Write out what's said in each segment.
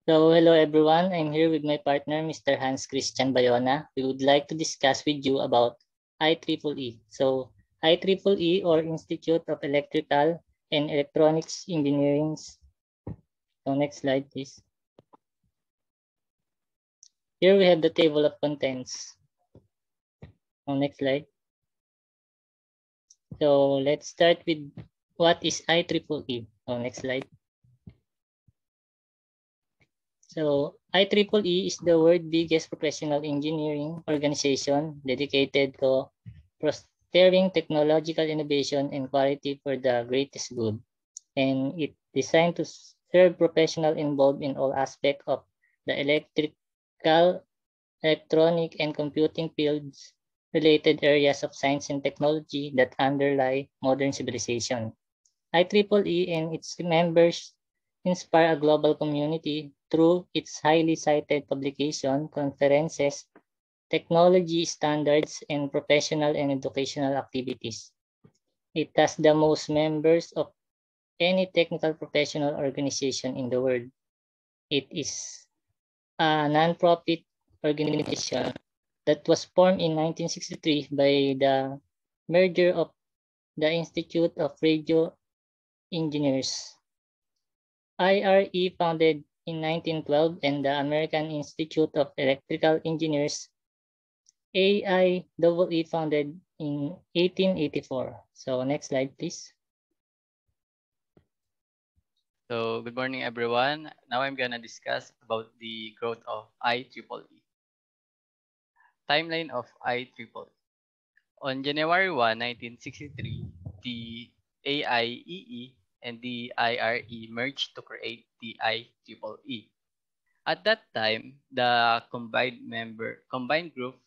So, hello everyone. I'm here with my partner, Mr. Hans Christian Bayona. We would like to discuss with you about IEEE. So, IEEE or Institute of Electrical and Electronics Engineering. So, next slide, please. Here we have the table of contents. So, next slide. So, let's start with what is IEEE. So, next slide. So, IEEE is the world's biggest professional engineering organization dedicated to fostering technological innovation and quality for the greatest good. And it's designed to serve professionals involved in all aspects of the electrical, electronic, and computing fields related areas of science and technology that underlie modern civilization. IEEE and its members inspire a global community through its highly cited publication, conferences, technology standards, and professional and educational activities. It has the most members of any technical professional organization in the world. It is a non-profit organization that was formed in 1963 by the merger of the Institute of Radio Engineers, IRE, founded in 1912, and the American Institute of Electrical Engineers, AIEE, founded in 1884. So next slide, please. So good morning, everyone. Now I'm gonna discuss about the growth of IEEE. Timeline of IEEE. On January 1, 1963, the AIEE and the IRE merged to create the IEEE. At that time, the combined group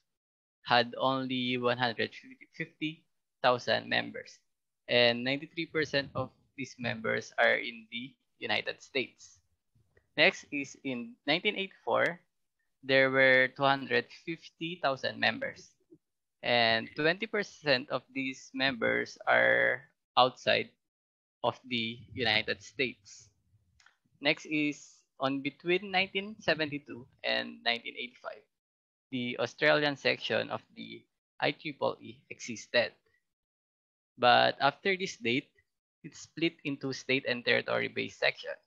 had only 150,000 members, and 93% of these members are in the United States. Next is in 1984, there were 250,000 members, and 20% of these members are outside of the United States. Next is on between 1972 and 1985, the Australian section of the IEEE existed. But after this date, it split into state and territory-based sections.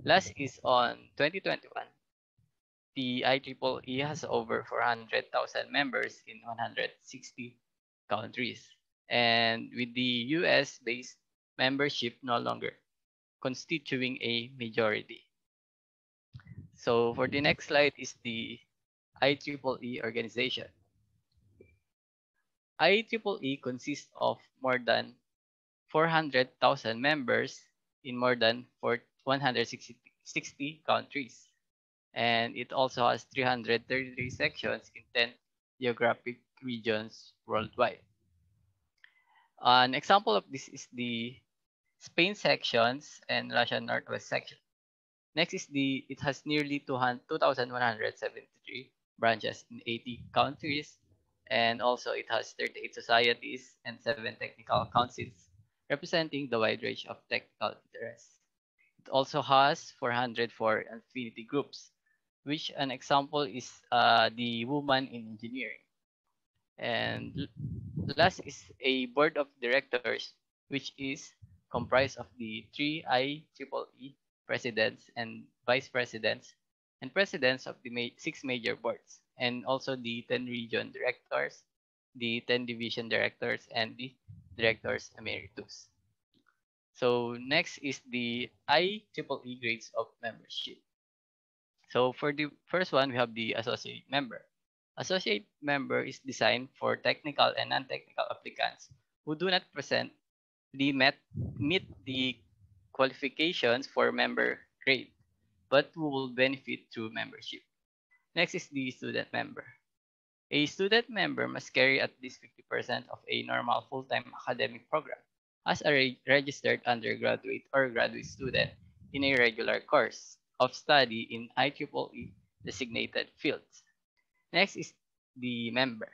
Last is on 2021. The IEEE has over 400,000 members in 160 countries, and with the US-based membership no longer constituting a majority. So for the next slide is the IEEE organization. IEEE consists of more than 400,000 members in more than 160 countries. And it also has 333 sections in 10 geographic regions worldwide. An example of this is the Spain sections and Russian Northwest section. Next is it has nearly 2,173 branches in 80 countries, and also it has 38 societies and 7 technical councils, representing the wide range of technical interests. It also has 404 affinity groups, which an example is the Women in Engineering. And last is a board of directors, which is comprised of the 3 IEEE presidents and vice presidents and presidents of the 6 major boards, and also the 10 region directors, the 10 division directors, and the directors emeritus. So next is the IEEE grades of membership. So for the first one, we have the associate member. Associate member is designed for technical and non-technical applicants who do not meet the qualifications for member grade, but who will benefit through membership. Next is the student member. A student member must carry at least 50% of a normal full-time academic program as a registered undergraduate or graduate student in a regular course of study in IEEE designated fields. Next is the member.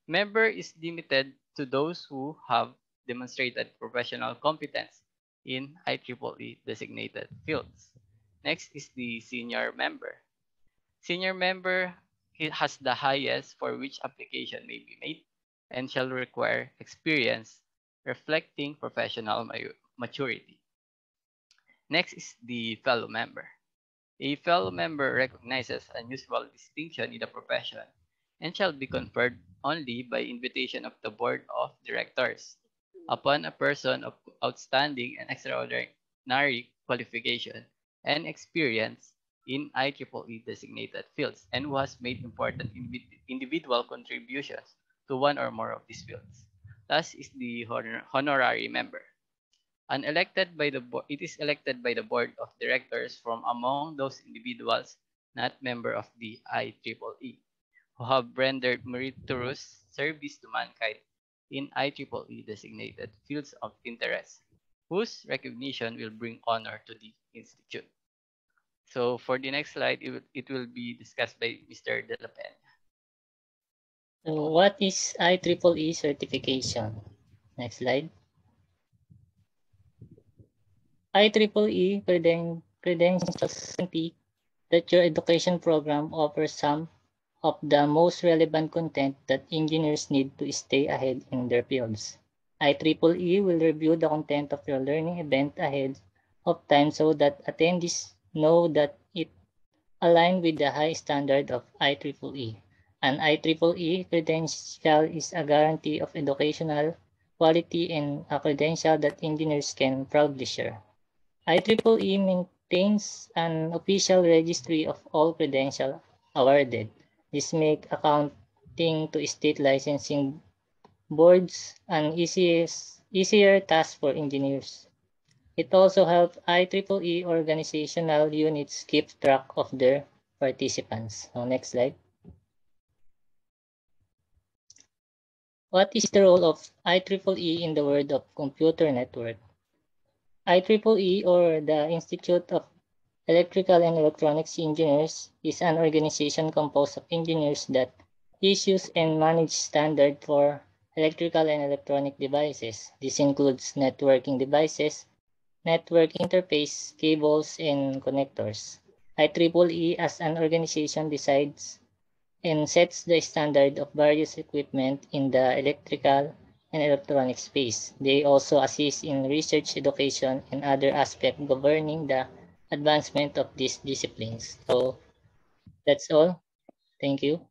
Member is limited to those who have demonstrated professional competence in IEEE designated fields. Next is the senior member. Senior member has the highest for which application may be made and shall require experience reflecting professional maturity. Next is the fellow member. A fellow member recognizes unusual distinction in the profession and shall be conferred only by invitation of the board of directors upon a person of outstanding and extraordinary qualification and experience in IEEE designated fields and who has made important individual contributions to one or more of these fields. Thus is the honorary member. It is elected by the board of directors from among those individuals not member of the IEEE who have rendered meritorious service to mankind in IEEE designated fields of interest, whose recognition will bring honor to the institute. So for the next slide, it will be discussed by Mr. De La Peña. So what is IEEE certification? Next slide. IEEE credentials guarantee that your education program offers some of the most relevant content that engineers need to stay ahead in their fields. IEEE will review the content of your learning event ahead of time so that attendees know that it aligns with the high standard of IEEE. An IEEE credential is a guarantee of educational quality and a credential that engineers can proudly share. IEEE maintains an official registry of all credentials awarded. This makes accounting to state licensing boards an easier task for engineers. It also helps IEEE organizational units keep track of their participants. So next slide. What is the role of IEEE in the world of computer network? IEEE, or the Institute of Electrical and Electronics Engineers, is an organization composed of engineers that issues and manages standards for electrical and electronic devices. This includes networking devices, network interface, cables, and connectors. IEEE as an organization decides and sets the standard of various equipment in the electrical and electronic space. They also assist in research, education, and other aspects governing the advancement of these disciplines. So that's all. Thank you.